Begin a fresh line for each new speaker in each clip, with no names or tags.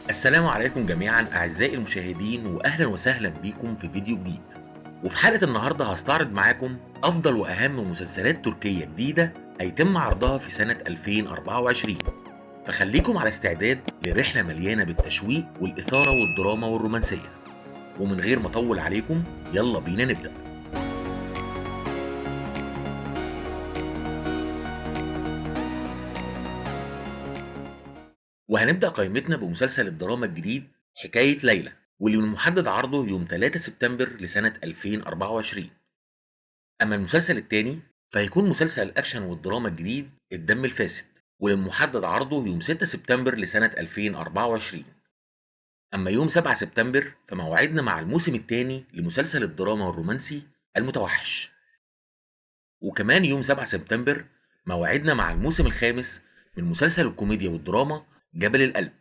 السلام عليكم جميعا أعزائي المشاهدين وأهلا وسهلا بيكم في فيديو جديد. وفي حلقة النهاردة هستعرض معاكم أفضل وأهم مسلسلات تركية جديدة هيتم عرضها في سنة 2024. فخليكم على استعداد لرحلة مليانة بالتشويق والإثارة والدراما والرومانسية. ومن غير ما أطول عليكم يلا بينا نبدأ. وهنبدأ قائمتنا بمسلسل الدراما الجديد حكاية ليلى، واللي من المحدد عرضه يوم 3 سبتمبر لسنة 2024. أما المسلسل التاني فهيكون مسلسل الأكشن والدراما الجديد الدم الفاسد، واللي محدد عرضه يوم 6 سبتمبر لسنة 2024. أما يوم 7 سبتمبر فموعدنا مع الموسم الثاني لمسلسل الدراما والرومانسي المتوحش. وكمان يوم 7 سبتمبر موعدنا مع الموسم الخامس من مسلسل الكوميديا والدراما جبل القلب.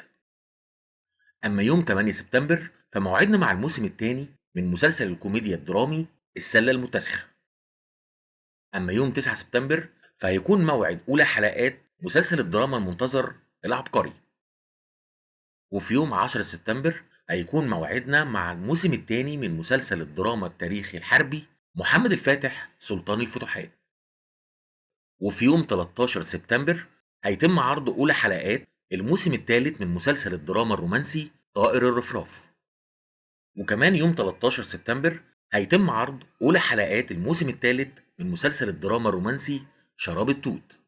أما يوم 8 سبتمبر فموعدنا مع الموسم الثاني من مسلسل الكوميديا الدرامي السلة المتسخة. أما يوم 9 سبتمبر فهيكون موعد أولى حلقات مسلسل الدراما المنتظر العبقري. وفي يوم 10 سبتمبر هيكون موعدنا مع الموسم الثاني من مسلسل الدراما التاريخي الحربي محمد الفاتح سلطان الفتوحات. وفي يوم 13 سبتمبر هيتم عرض أولى حلقات الموسم الثالث من مسلسل الدراما الرومانسي طائر الرفراف. وكمان يوم 13 سبتمبر هيتم عرض أولى حلقات الموسم الثالث من مسلسل الدراما الرومانسي شراب التوت.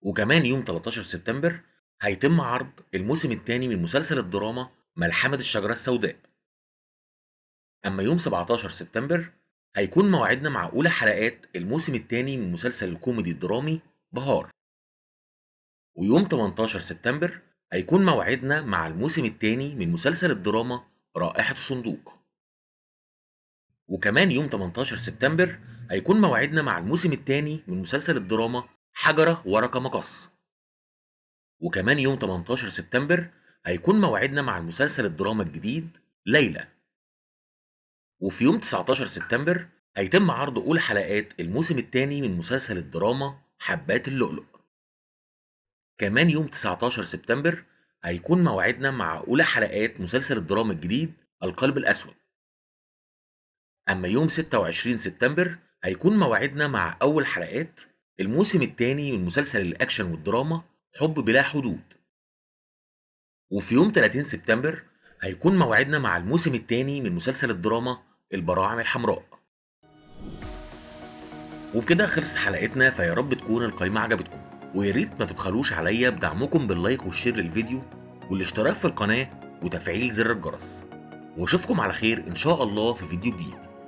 وكمان يوم 13 سبتمبر هيتم عرض الموسم الثاني من مسلسل الدراما ملحمة الشجرة السوداء. أما يوم 17 سبتمبر هيكون موعدنا مع أولى حلقات الموسم الثاني من مسلسل الكوميدي الدرامي بهار. ويوم 18 سبتمبر هيكون موعدنا مع الموسم الثاني من مسلسل الدراما رائحة الصندوق. وكمان يوم 18 سبتمبر هيكون موعدنا مع الموسم الثاني من مسلسل الدراما حجرة ورقة مقص. وكمان يوم 18 سبتمبر هيكون موعدنا مع المسلسل الدراما الجديد ليلى. وفي يوم 19 سبتمبر هيتم عرض أولى حلقات الموسم الثاني من مسلسل الدراما حبات اللؤلؤ. كمان يوم 19 سبتمبر هيكون موعدنا مع أولى حلقات مسلسل الدراما الجديد القلب الأسود. أما يوم 26 سبتمبر هيكون موعدنا مع أول حلقات الموسم الثاني من مسلسل الأكشن والدراما حب بلا حدود. وفي يوم 30 سبتمبر هيكون موعدنا مع الموسم الثاني من مسلسل الدراما البراعم الحمراء. وبكده خلصت حلقتنا، فيا رب تكون القائمة عجبتكم، ويا ريت ما تبخلوش عليا بدعمكم باللايك والشير للفيديو والاشتراك في القناة وتفعيل زر الجرس. واشوفكم على خير إن شاء الله في فيديو جديد.